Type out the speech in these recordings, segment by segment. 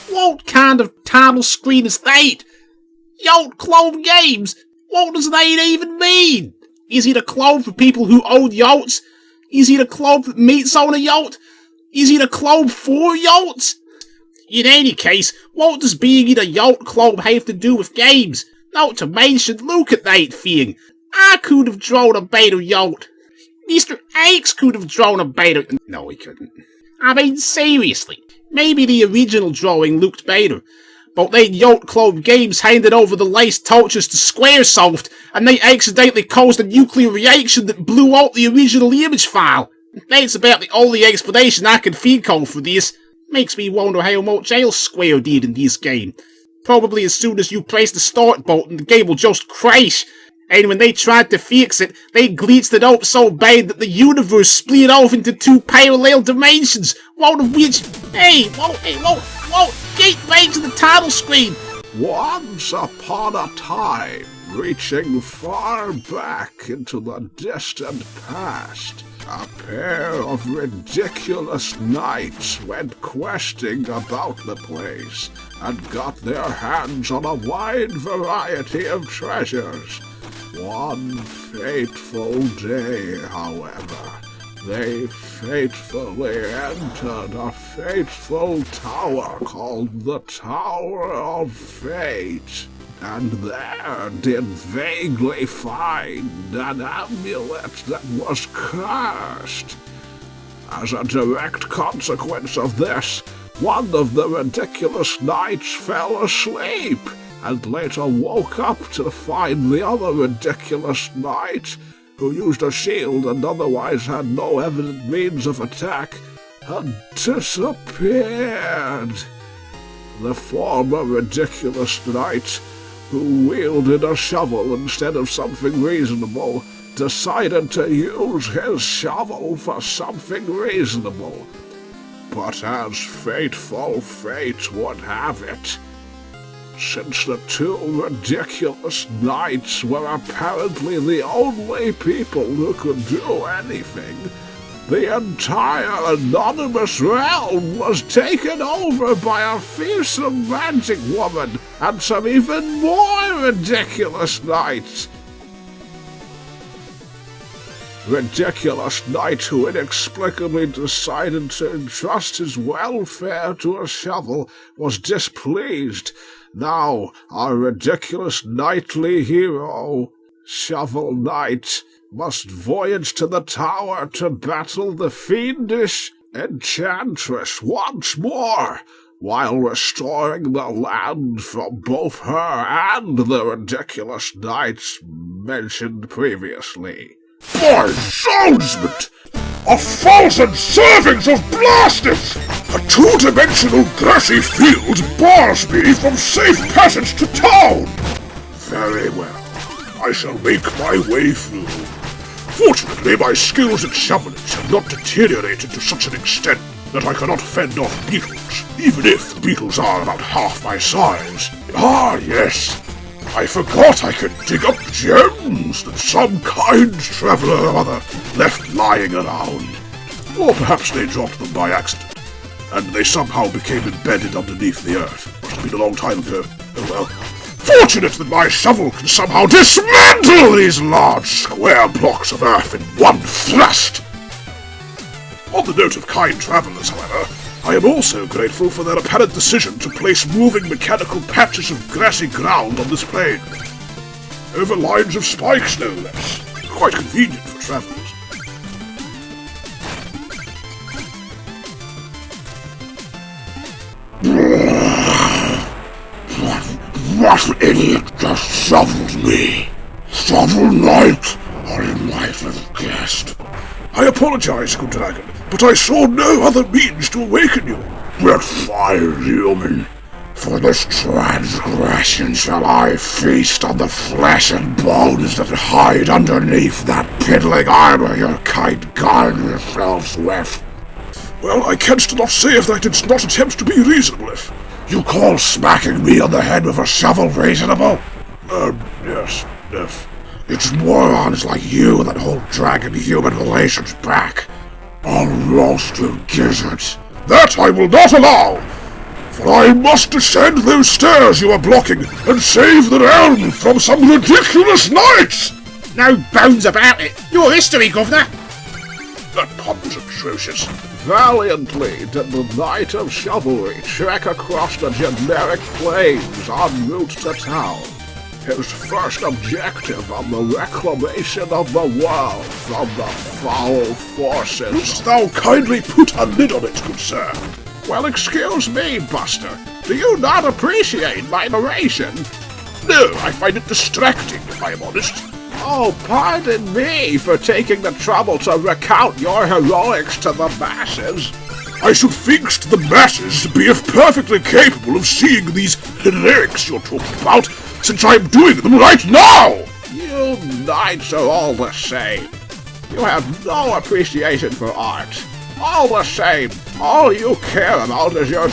What kind of title screen is that? Yacht Club Games? What does that even mean? Is it a club for people who own yachts? Is it a club that meets on a yacht? Is it a club for yachts? In any case, what does being in a yacht club have to do with games? Not to mention, look at that thing. I could have drawn a better yacht. Mr. X could have drawn a better... No, he couldn't. I mean, seriously. Maybe the original drawing looked better, but then Yacht Club Games handed over the last torches to Squaresoft, and they accidentally caused a nuclear reaction that blew out the original image file. That's about the only explanation I can think of for this. Makes me wonder how much else Square did in this game. Probably as soon as you press the start button, the game will just crash. And when they tried to fix it, they glitched it up so bad that the universe split off into 2 parallel dimensions, one of which... Hey, whoa, get back to the title screen! Once upon a time, reaching far back into the distant past, a pair of ridiculous knights went questing about the place and got their hands on a wide variety of treasures. One fateful day, however, they fatefully entered a fateful tower called the Tower of Fate, and there did vaguely find an amulet that was cursed. As a direct consequence of this, one of the ridiculous knights fell asleep, and later woke up to find the other ridiculous knight, who used a shield and otherwise had no evident means of attack, had disappeared. The former ridiculous knight, who wielded a shovel instead of something reasonable, decided to use his shovel for something reasonable. But as fateful fate would have it, since the 2 ridiculous knights were apparently the only people who could do anything, the entire anonymous realm was taken over by a fearsome magic woman and some even more ridiculous knights. Ridiculous knight who inexplicably decided to entrust his welfare to a shovel was displeased. Now, our ridiculous knightly hero, Shovel Knight, must voyage to the tower to battle the fiendish enchantress once more, while restoring the land from both her and the ridiculous knights mentioned previously. By zoundsment! 1,000 servings of blasters! A 2-dimensional grassy field bars me from safe passage to town! Very well, I shall make my way through. Fortunately, my skills at shoveling have not deteriorated to such an extent that I cannot fend off beetles, even if the beetles are about half my size. Ah, yes! I forgot I could dig up gems that some kind traveller or other left lying around. Or perhaps they dropped them by accident, and they somehow became embedded underneath the earth. Must have been a long time ago. Oh well. Fortunate that my shovel can somehow dismantle these large square blocks of earth in one thrust! On the note of kind travellers, however, I am also grateful for their apparent decision to place moving mechanical patches of grassy ground on this plain. Over lines of spikes, no less. Quite convenient for travellers. What idiot just shoveled me? Shovel Knight, I might have guessed. I apologize, good dragon, but I saw no other means to awaken you. But fine, human. For this transgression shall I feast on the flesh and bones that hide underneath that piddling armor your kind guard yourselves with. Well, I canst not say if thou didst not attempt to be reasonable, if... You call smacking me on the head with a shovel reasonable? Yes, if... It's morons like you that hold dragon-human relations back. I'll roast you gizzards. That I will not allow! For I must descend those stairs you are blocking and save the realm from some ridiculous knights! No bones about it. Your history, Governor. That pun was atrocious. Valiantly did the Knight of Chivalry trek across the generic plains en route to town. His first objective on the reclamation of the world from the foul forces. Wouldst thou kindly put a lid on it, good sir? Well, excuse me, Buster. Do you not appreciate my narration? No, I find it distracting, if I am honest. Oh, pardon me for taking the trouble to recount your heroics to the masses. I should think the masses to be perfectly capable of seeing these heroics you're talking about, since I'm doing them right now! You knights are all the same. You have no appreciation for art. All the same, all you care about is your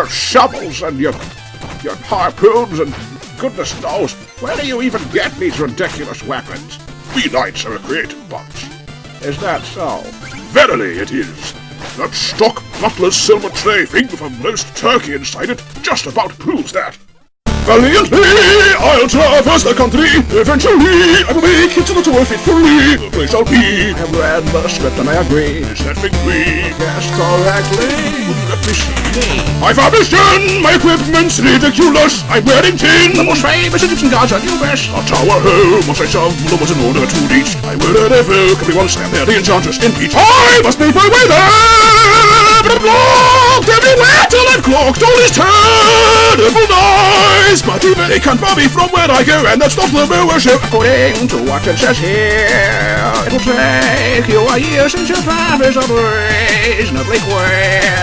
shovels and your harpoons and goodness knows, where do you even get these ridiculous weapons? We knights are a creative bunch. Is that so? Verily it is. That stock butler's silver tray thing with a roast turkey inside it just about proves that. Valiantly, I'll traverse the country. Eventually, I will make it to the tour faithfully. The place I'll be. I have read the script and I agree. Is that thing we? Guessed correctly. Let me see. I've ambition. My equipment's ridiculous. I'm wearing tin. The most famous Egyptian gods are numerous. A tower home must I shovel was in order to reach. I will evoke everyone slam there the enchantress in peach. I must make my way there. But I'm blocked everywhere till I've clocked all these terrible noise. But even they can't bar me from where I go, and that's not the worship. According to what it says here, it will take you a year since your time is unreasonably queer.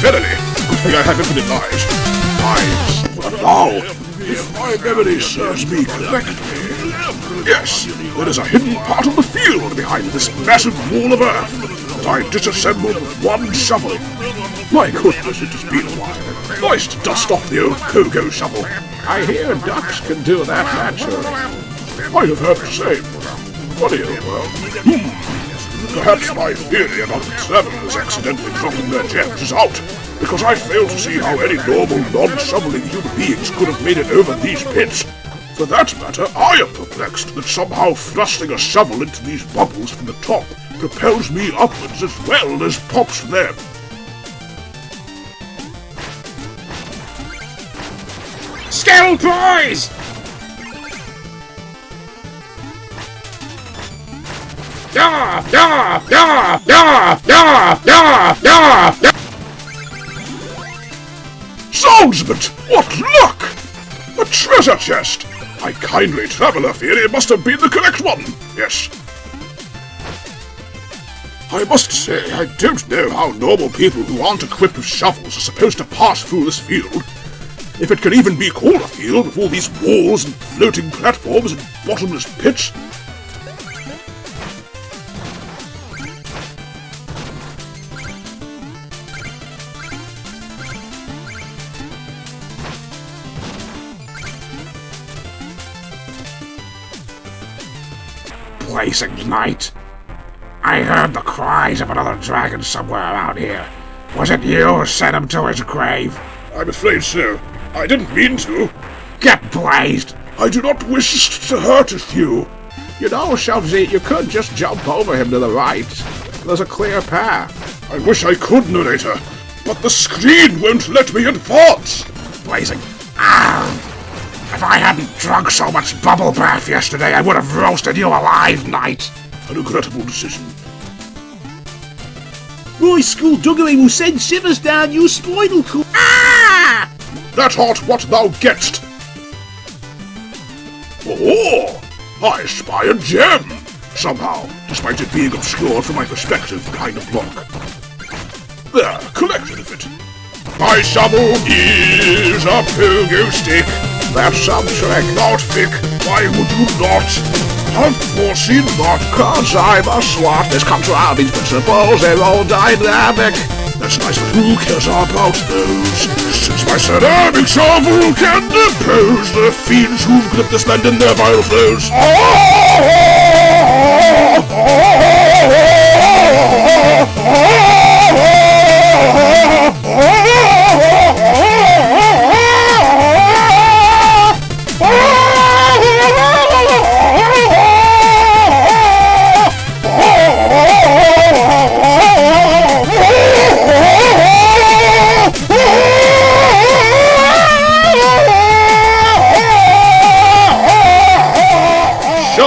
Verily, good thing I have infinite lives. But now, if my memory serves me correctly, yes, there is a hidden part of the field behind this massive wall of earth that I disassembled with one shovel. My goodness, it has been a while. Nice to dust off the old Kogo shovel. I hear ducks can do that naturally. I have heard the same. Funny old world. Perhaps my theory about travelers accidentally dropping their gems is out, because I fail to see how any normal, non-shoveling human beings could have made it over these pits. For that matter, I am perplexed that somehow thrusting a shovel into these bubbles from the top propels me upwards as well as pops them. Skell boys! Yeah! Zoundsman! What luck! A treasure chest! My kindly traveller theory must have been the correct one. Yes. I must say, I don't know how normal people who aren't equipped with shovels are supposed to pass through this field. If it can even be called a field with all these walls and floating platforms and bottomless pits. Blazing night. I heard the cries of another dragon somewhere around here. Was it you who sent him to his grave? I'm afraid so. I didn't mean to. Get blazed! I do not wish to hurt you. You know, Shelvsy, you could just jump over him to the right. There's a clear path. I wish I could, narrator, but the screen won't let me advance. Blazing. Ah! If I hadn't drunk so much bubble bath yesterday, I would have roasted you alive, knight. A regrettable decision. My skullduggery will send shivers down your spinal cord. Ah! That art what thou getst. Oh, I spy a gem. Somehow, despite it being obscured from my perspective behind a block. There, collected of it. My shovel is a pogo stick. That's some trick. Not thick. Why would you not have foreseen that? 'Cause I'm a swat. This comes around these principles. They're all dynamic. That's nice, but who cares about those? Since my ceramic shovel can depose the fiends who've gripped this land in their vile flows.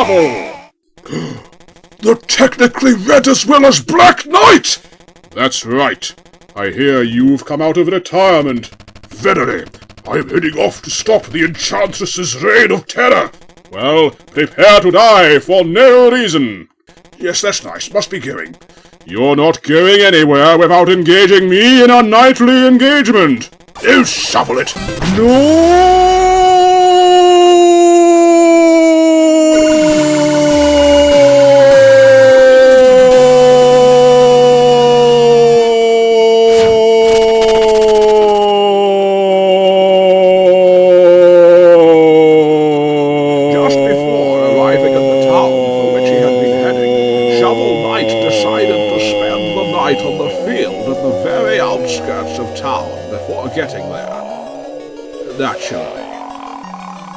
shovel! They're technically red as well as Black Knight! That's right. I hear you've come out of retirement. Verily, I am heading off to stop the Enchantress's reign of terror. Well, prepare to die for no reason. Yes, that's nice. Must be going. You're not going anywhere without engaging me in a nightly engagement. Oh, shovel it. No! On the field at the very outskirts of town before getting there. Naturally,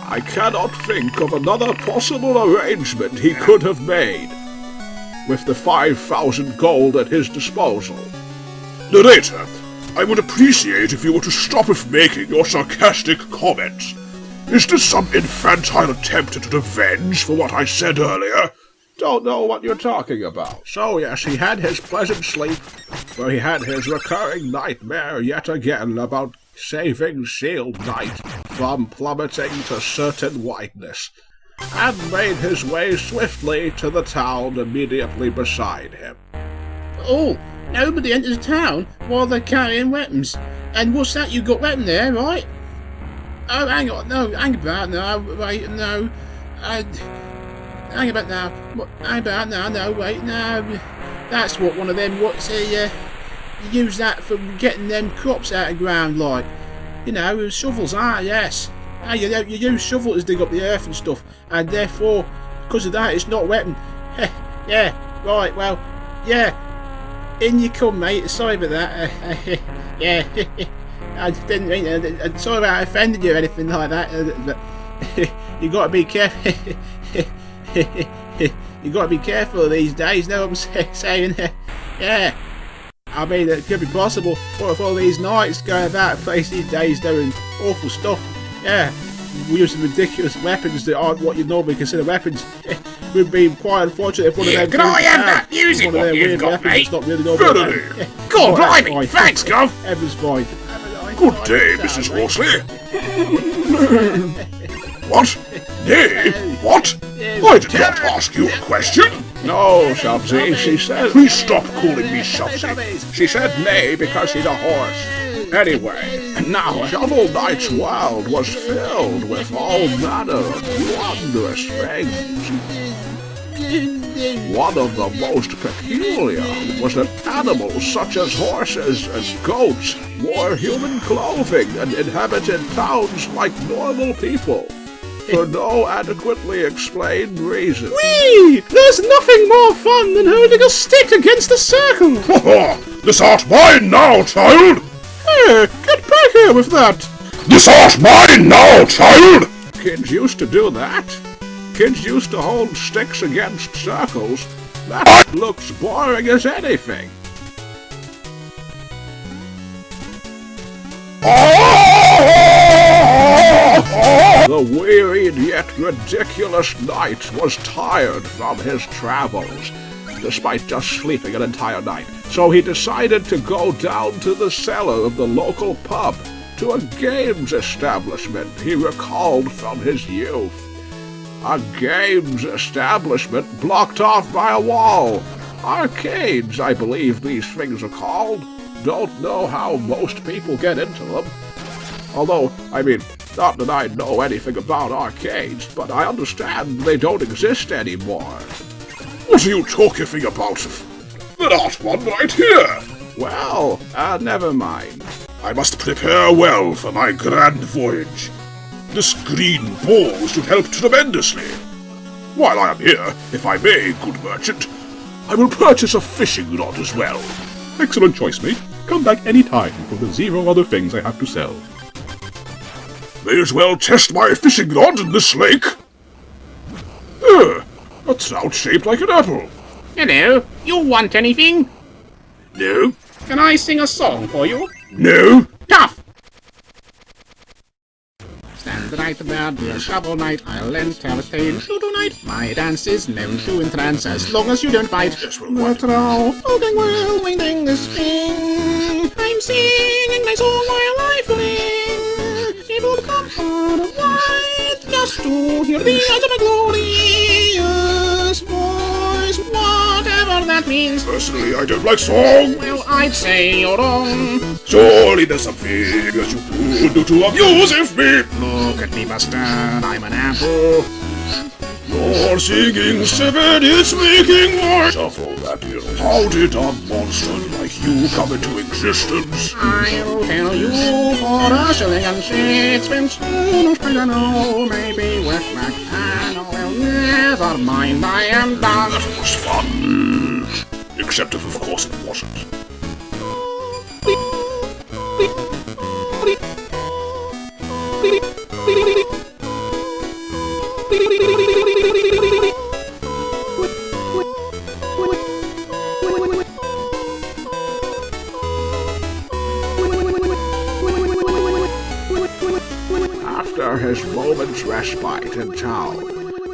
I cannot think of another possible arrangement he could have made with the 5,000 gold at his disposal. Narrator, I would appreciate if you were to stop with making your sarcastic comments. Is this some infantile attempt at revenge for what I said earlier? Don't know what you're talking about. So yes, he had his pleasant sleep, where he had his recurring nightmare yet again about saving Shield Knight from plummeting to certain whiteness, and made his way swiftly to the town immediately beside him. Oh, nobody enters town while they're carrying weapons. And what's that you got weapon there, right? Oh, hang on, no, hang about now, wait, no. Hang about now. Hang about now. No, wait, no. That's what one of them. What's you use that for getting them crops out of ground, like. You know, shovels. Ah, yes. Ah, you use shovel to dig up the earth and stuff, and therefore, because of that, it's not a weapon. Yeah. Right. Well. Yeah. In you come, mate. Sorry about that. Yeah. I didn't mean. Sorry about offending you or anything like that. But you got to be careful. You got to be careful these days, know what I'm saying? Yeah. I mean, it could be possible for all these knights going about a place these days doing awful stuff. Yeah. Using ridiculous weapons that aren't what you normally consider weapons. We've been quite unfortunate if one of them... Can I have that music one of them weird got, weapons mate? that's not really normal. God, blimey, thanks, Gov. Everything's fine. Good day, Mrs. Horsley. What? Nay, what? I did not ask you a question. No, Shovsy, she said... Please stop calling me Shovsy. She said nay because he's a horse. Anyway, now Shovel Knight's world was filled with all manner of wondrous things. One of the most peculiar was that animals such as horses and goats wore human clothing and inhabited towns like normal people, for no adequately explained reason. Whee! There's nothing more fun than holding a stick against a circle! This art mine now, child! Hey, get back here with that! This art mine now, child! Kids used to do that. Kids used to hold sticks against circles. That looks boring as anything. The wearied yet ridiculous knight was tired from his travels, despite just sleeping an entire night. So he decided to go down to the cellar of the local pub, to a games establishment he recalled from his youth. A games establishment blocked off by a wall. Arcades, I believe these things are called. Don't know how most people get into them. Although, I mean, not that I know anything about arcades, but I understand they don't exist anymore. What are you talking about? There aren't one right here. Well, never mind. I must prepare well for my grand voyage. This green ball should help tremendously. While I am here, if I may, good merchant, I will purchase a fishing rod as well. Excellent choice, mate. Come back any time for the 0 other things I have to sell. May as well test my fishing rod in this lake. A trout shaped like an apple. Hello, you want anything? No. Can I sing a song for you? No. Tough! Stand night, there be a shovel night. I'll lend tell a tale, shoot tonight. My dance is known to entrance as long as you don't bite. Yes, well, what? But all going well, winding the spring. I'm singing my song while I fling. It will come for a while, just to hear the edge of a glorious voice, whatever that means. Personally, I don't like song. Well, I'd say you're wrong. Surely there's something that you could do to amuse me. Look at me, Buster, I'm an apple. You're singing seven, it's making more. Shuffle that deal. How did a monster like you come into existence? I'll tell you for a shilling and sixpence. No spring I know, maybe with my candle. Well, never mind, I am done. That was fun. Except if, of course, it wasn't. After his moment's respite in town,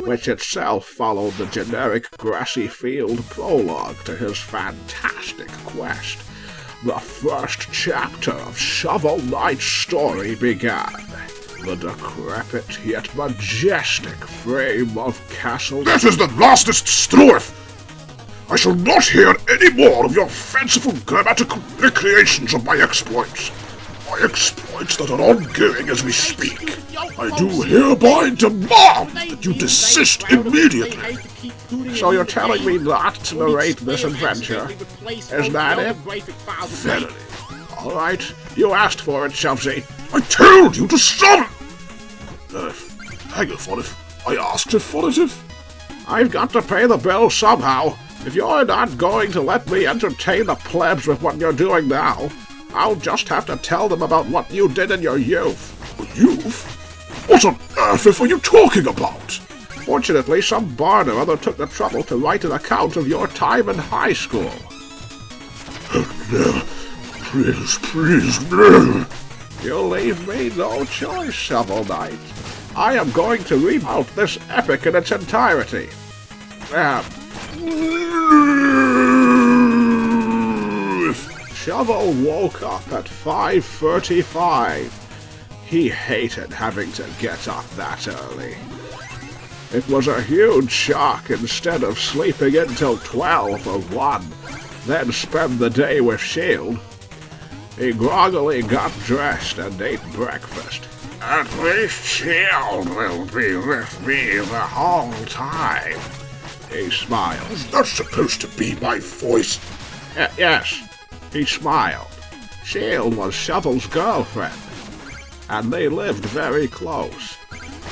which itself followed the generic grassy field prologue to his fantastic quest, the first chapter of Shovel Knight's story began. The decrepit yet majestic frame of Castle... That is the lastest straw! I shall not hear any more of your fanciful grammatical recreations of my exploits. My exploits that are ongoing as we speak. I do hereby demand that you desist immediately. So you're telling me not to narrate this adventure? Is that it? Verily. All right, you asked for it, Shovesy. I told you to stop it! Hang for it. I asked it for it if... I've got to pay the bill somehow. If you're not going to let me entertain the plebs with what you're doing now, I'll just have to tell them about what you did in your youth. Youth? What on earth are you talking about? Fortunately, some bard or other took the trouble to write an account of your time in high school. No, please, no. You'll leave me no choice, Shovel Knight. I am going to read out this epic in its entirety. Shovel woke up at 5:35. He hated having to get up that early. It was a huge shock instead of sleeping until 12 or 1, then spend the day with S.H.I.E.L.D. He groggily got dressed and ate breakfast. At least S.H.I.E.L.D. will be with me the whole time. He smiled. That's supposed to be my voice. Yes, he smiled. S.H.I.E.L.D. was Shovel's girlfriend, and they lived very close.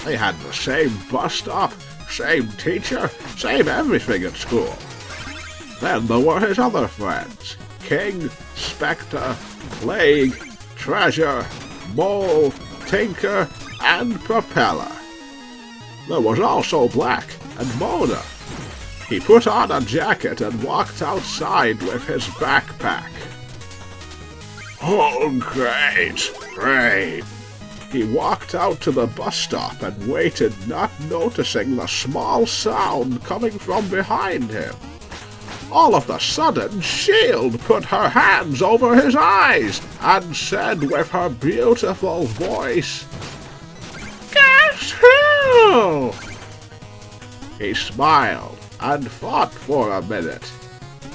They had the same bus stop, same teacher, same everything at school. Then there were his other friends, King, Spectre, Plague, Treasure, Mole, Tinker, and Propeller. There was also Black and Mona. He put on a jacket and walked outside with his backpack. Oh, great. He walked out to the bus stop and waited, not noticing the small sound coming from behind him. All of a sudden, S.H.I.E.L.D. put her hands over his eyes and said with her beautiful voice, "Guess who?" He smiled and thought for a minute.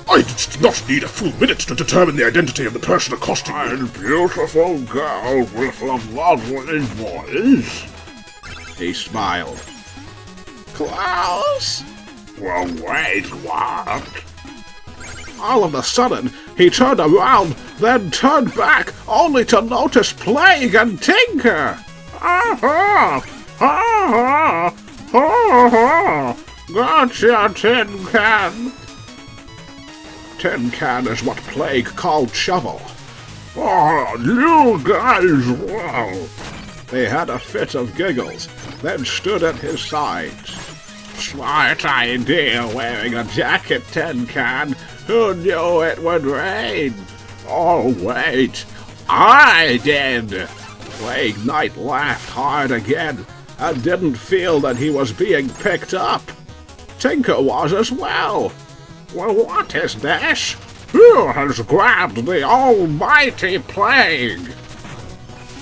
I did not need a full minute to determine the identity of the person accosting me. "A beautiful girl with a lovely voice," he smiled. "Close? Well, wait, what?" All of a sudden, he turned around, then turned back, only to notice Plague and Tinker. "Ha-ha! Ha-ha! Ha-ha! Gotcha, Tin Can!" Tin Can is what Plague called Shovel. "Oh, you guys, wow!" They had a fit of giggles, then stood at his sides. "Smart idea wearing a jacket, Tin Can. Who knew it would rain?" "Oh, wait, I did!" Plague Knight laughed hard again. and didn't feel that he was being picked up. Tinker was as well. Well, what is this? Who has grabbed the almighty plague?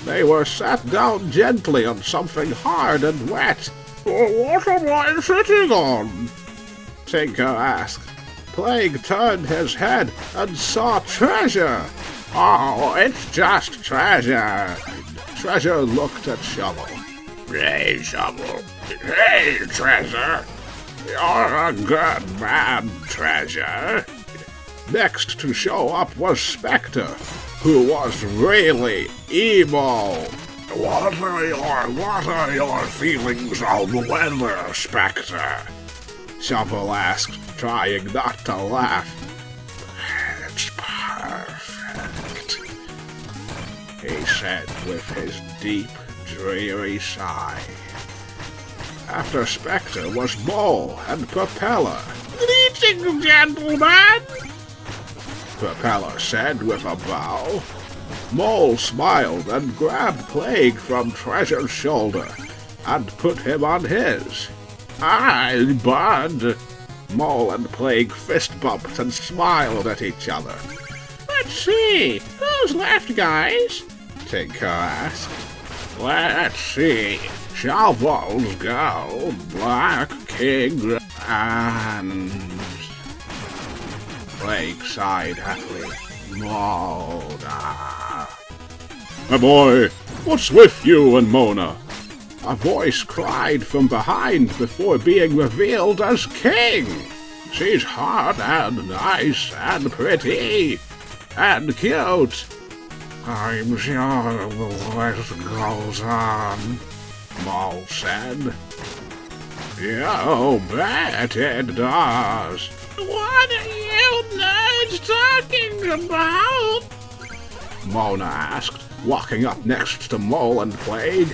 They were sat down gently on something hard and wet. What am I sitting on? Tinker asked. Plague turned his head and saw treasure. Oh, it's just treasure. Treasure looked at Shovel. Hey, Shovel. Hey, Treasure. You're a good man, Treasure. Next to show up was Spectre, who was really emo. What are your feelings on the weather, Spectre? Shovel asked, trying not to laugh. It's perfect, he said with his deep, dreary sigh. After Spectre was Mole and Propeller. Greetings, gentlemen, Propeller said with a bow. Mole smiled and grabbed Plague from Treasure's shoulder and put him on his. Hi, bud. Mole and Plague fist bumped and smiled at each other. Let's see, who's left, guys? Tinker asked. Let's see. Shovel's go, Black King, and... Plague sighed happily. Mona. My boy, what's with you and Mona? A voice cried from behind before being revealed as King. She's hot and nice and pretty and cute. I'm sure the list goes on, Mole said. You bet it does. What are you nerds talking about? Mona asked, walking up next to Mole and Plague.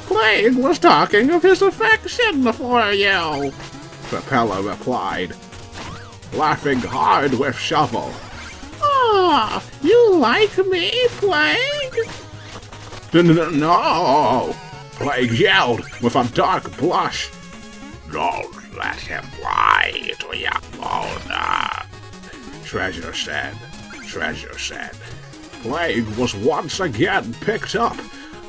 Plague was talking of his affection for you, Propeller replied, laughing hard with Shovel. Ah, you like me, Plague? No, Plague yelled with a dark blush. Don't let him lie to you, Mona, Treasure said. Plague was once again picked up,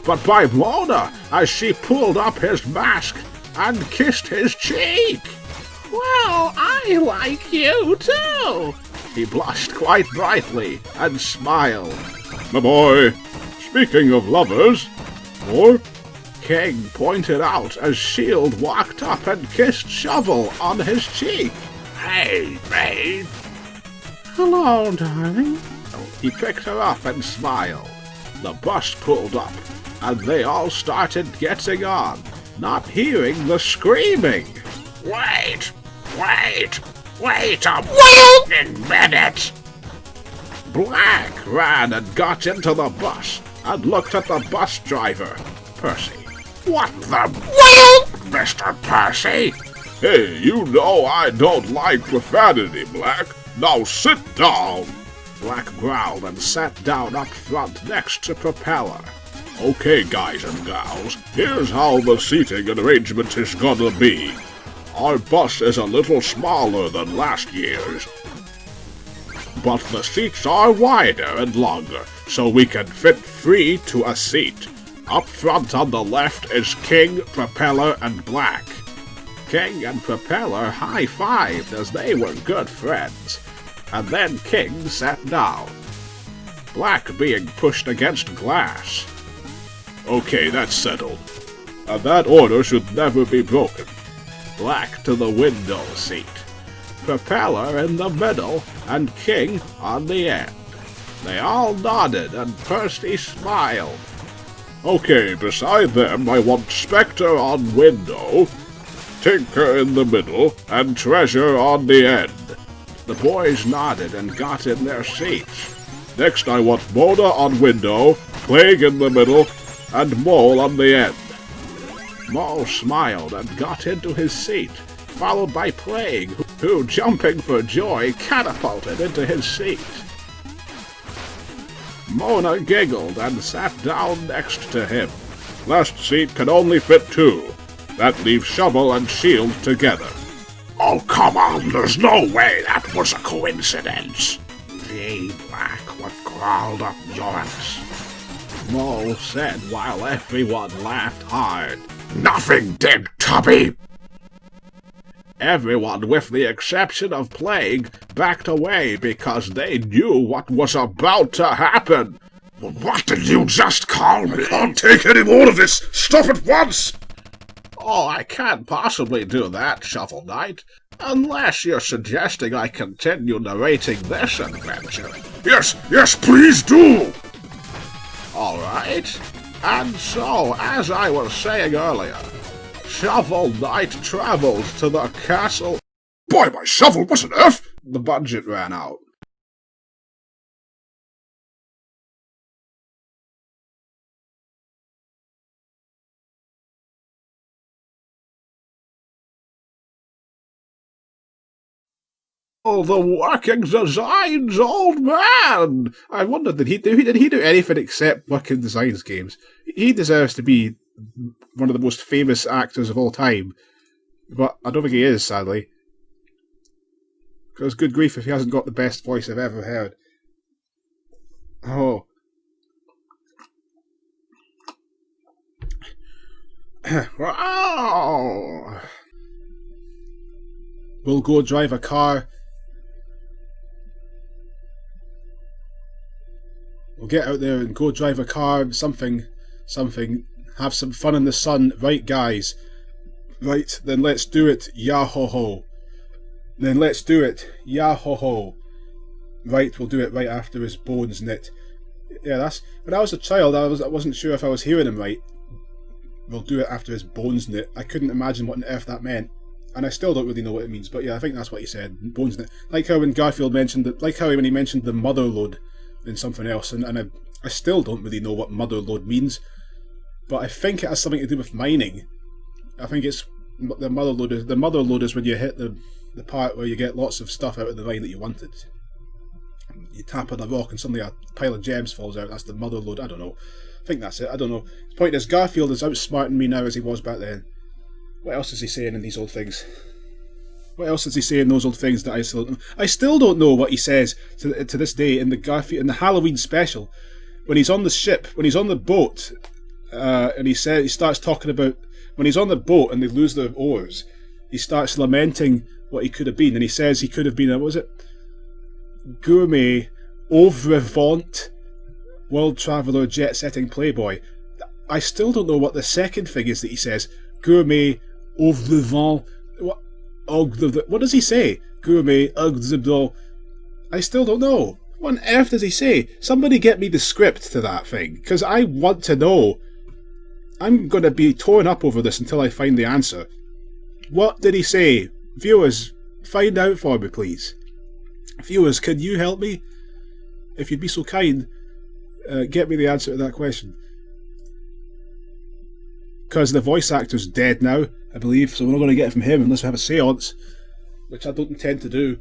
but by Mona as she pulled up his mask and kissed his cheek. Well, I like you too. He blushed quite brightly and smiled. My boy, speaking of lovers, more? King pointed out as Shield walked up and kissed Shovel on his cheek. Hey, babe. Hello, darling. He picked her up and smiled. The bus pulled up, and they all started getting on, not hearing the screaming. Wait a minute! Black ran and got into the bus and looked at the bus driver, Percy. What the... Mr. Percy? Hey, you know I don't like profanity, Black. Now sit down. Black growled and sat down up front next to Propeller. Okay, guys and gals, here's how the seating arrangement is gonna be. Our bus is a little smaller than last year's, but the seats are wider and longer, so we can fit 3 to a seat. Up front on the left is King, Propeller, and Black. King and Propeller high-fived as they were good friends, and then King sat down, Black being pushed against glass. Okay, that's settled. And that order should never be broken. Black to the window seat, Propeller in the middle, and King on the end. They all nodded, and Percy smiled. Okay, beside them I want Spectre on window, Tinker in the middle, and Treasure on the end. The boys nodded and got in their seats. Next I want Mona on window, Plague in the middle, and Mole on the end. Mole smiled and got into his seat, followed by Plague, who, jumping for joy, catapulted into his seat. Mona giggled and sat down next to him. Last seat can only fit 2. That leaves shovel and shield together. Oh, come on, there's no way that was a coincidence. Gee, Black, what crawled up yours? Mo said while everyone laughed hard. Nothing did, Tubby. Everyone, with the exception of Plague, backed away because they knew what was about to happen. What did you just call me? I can't take any more of this. Stop at once. Oh, I can't possibly do that, Shovel Knight, unless you're suggesting I continue narrating this adventure. Yes, please do. All right. And so, as I was saying earlier, Shovel Knight travels to the castle. By my shovel, what on earth? The budget ran out. Oh, the working designs, old man! I wondered, did he do anything except working designs games? He deserves to be one of the most famous actors of all time. But I don't think he is, sadly. Because good grief if he hasn't got the best voice I've ever heard. Oh. Wow! We'll go drive a car. We'll get out there and go drive a car, something, have some fun in the sun, right guys? Right, then let's do it, yah-ho-ho. Then let's do it, yah-ho-ho. Right, we'll do it right after his bones knit. Yeah, that's, when I was a child, I wasn't sure if I was hearing him right. We'll do it after his bones knit. I couldn't imagine what on earth that meant. And I still don't really know what it means, but yeah, I think that's what he said, bones knit. Like how when Garfield mentioned it, like how when he mentioned the mother lode in something else, and I still don't really know what mother lode means, but I think it has something to do with mining. I think it's the mother lode is when you hit the part where you get lots of stuff out of the mine that you wanted. You tap on a rock and suddenly a pile of gems falls out. That's the mother lode. I don't know. I think that's it. I don't know. The point is, Garfield is outsmarting me now as he was back then. What else is he saying in these old things? What else does he say in those old things that I still don't know what he says to this day in the Halloween special, when he's on the ship, when he's on the boat, and he starts talking about when he's on the boat and they lose their oars, he starts lamenting what he could have been, and he says he could have been gourmet, au vivant, world traveller, jet-setting playboy. I still don't know what the second thing is that he says. Gourmet, au vivant. What does he say? Gourmet, I still don't know. What on earth does he say? Somebody get me the script to that thing, because I want to know. I'm going to be torn up over this until I find the answer. What did he say? Viewers, find out for me, please. Viewers, can you help me? If you'd be so kind, get me the answer to that question. Because the voice actor's dead now, I believe, so we're not going to get it from him unless we have a seance, which I don't intend to do,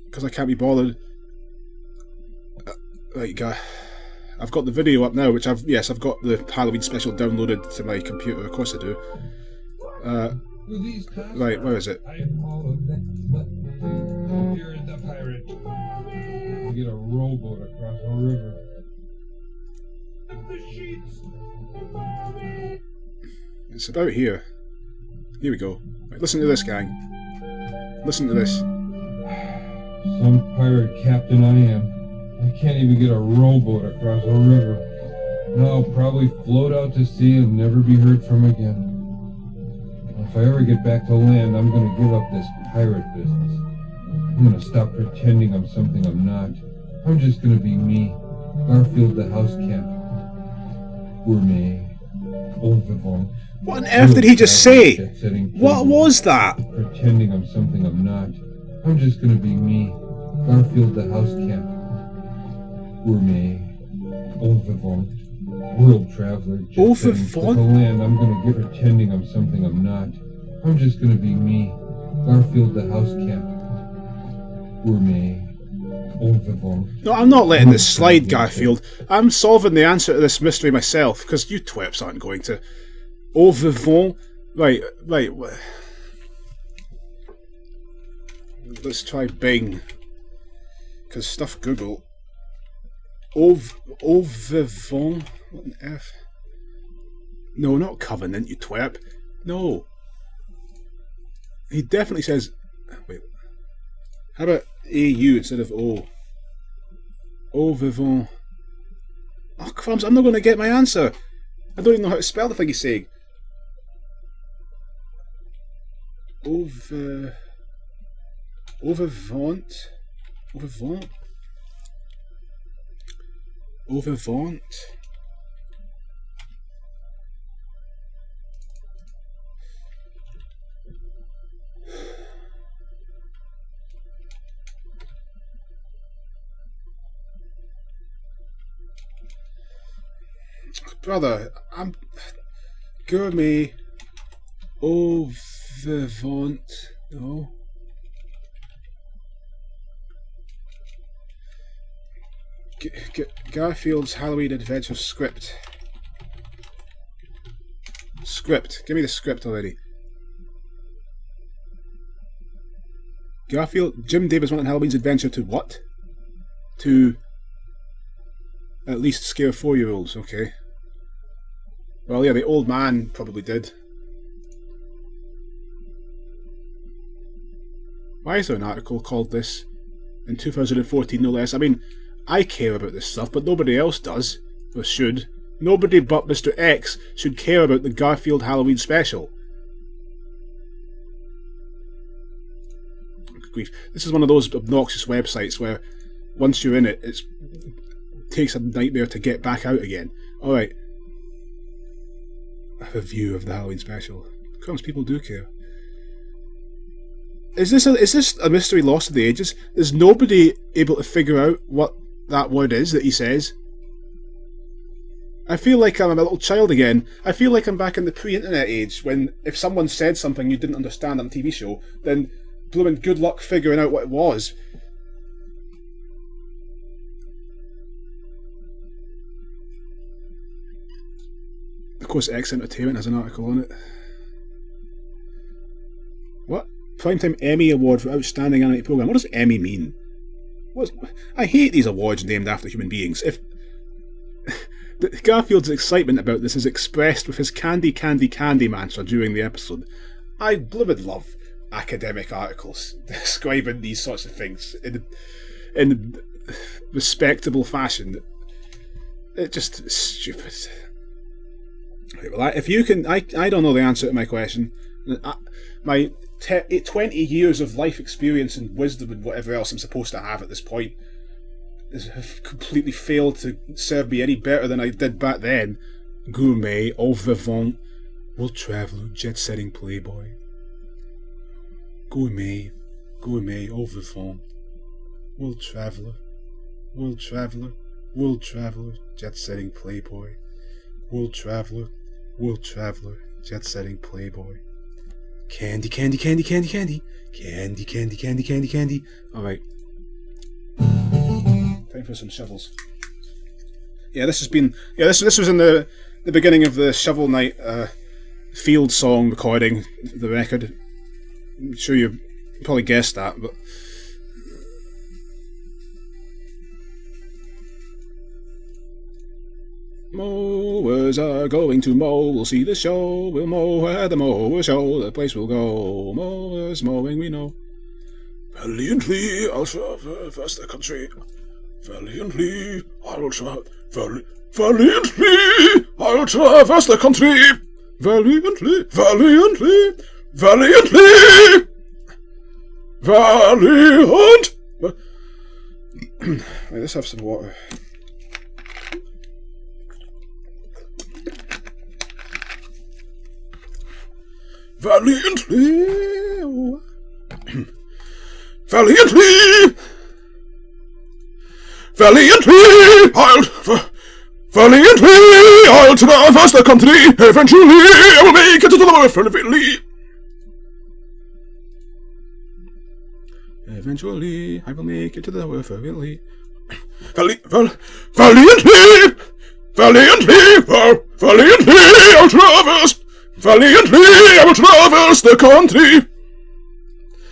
because I can't be bothered. I've got the video up now, which I've got the Halloween special downloaded to my computer, of course I do. Right, where is it? You're the pirate. You get a rowboat across a river. The sheets. It's about here. Here we go. Right, listen to this, gang. Listen to this. Some pirate captain I am. I can't even get a rowboat across a river. Now I'll probably float out to sea and never be heard from again. If I ever get back to land, I'm going to give up this pirate business. I'm going to stop pretending I'm something I'm not. I'm just going to be me, Garfield the house cat. Gourmet. Au vivant. What on earth did he just say? What was that? Pretending I'm something I'm not. I'm just going to be me, Garfield the house cat. Gourmet. Au vivant. World traveler. Au Jet vivant? setting to the land. I'm going to get pretending I'm something I'm not. I'm just going to be me, Garfield the house cat. Gourmet. Au vivant. No, I'm not letting this slide, Garfield. I'm solving the answer to this mystery myself, because you twerps aren't going to. Au vivant. Right. Let's try Bing. Because stuff Google. Au vivant. What on earth? No, not covenant, you twerp. No. He definitely says... Wait. How about AU instead of O? Au vivant. Oh, crumbs, I'm not going to get my answer. I don't even know how to spell the thing he's saying. Au vivant. Au vivant. Au vivant. Brother, I'm gourmet. Au vivant. No. Garfield's Halloween Adventure script. Script. Give me the script already. Garfield. Jim Davis wanted Halloween's Adventure to what? To at least scare 4-year-olds. Okay. Well, yeah, the old man probably did. Why is there an article called this in 2014, no less? I mean, I care about this stuff, but nobody else does, or should. Nobody but Mr. X should care about the Garfield Halloween special. Grief. This is one of those obnoxious websites where once you're in it, it takes a nightmare to get back out again. Alright. I have a view of the Halloween special. Crumbs, people do care. Is this a mystery lost to the ages? Is nobody able to figure out what that word is that he says? I feel like I'm a little child again. I feel like I'm back in the pre-internet age when if someone said something you didn't understand on a TV show, then bloomin' good luck figuring out what it was. Of course, X Entertainment has an article on it. What? Primetime Emmy Award for Outstanding Animated Programme. What does Emmy mean? I hate these awards named after human beings. If Garfield's excitement about this is expressed with his candy, candy, candy mantra during the episode, I blooming love academic articles describing these sorts of things in respectable fashion. It's just stupid. Well, if you can, I don't know the answer to my question. My 20 years of life experience and wisdom and whatever else I'm supposed to have at this point have completely failed to serve me any better than I did back then. Gourmet, au vivant, world traveller, jet-setting playboy. Gourmet, au vivant, world traveller, jet-setting playboy. World traveller, jet-setting playboy. Candy, candy, candy, candy, candy. Candy, candy, candy, candy, candy. Alright. Time for some shovels. Yeah, this was in the beginning of the Shovel Knight field song recording, the record. I'm sure you probably guessed that, but mowers are going to mow, we'll see the show, we'll mow where the mowers show, the place will go, mowers mowing we know. Valiantly I'll traverse the country, valiantly I'll traverse the country, valiantly, valiant. Wait, let's have some water. Valiantly, I'll traverse the country. Eventually, I will make it to the lower valley. Eventually, I will make it to the lower valley. Valiantly, I'll traverse Valiantly I will traverse the country,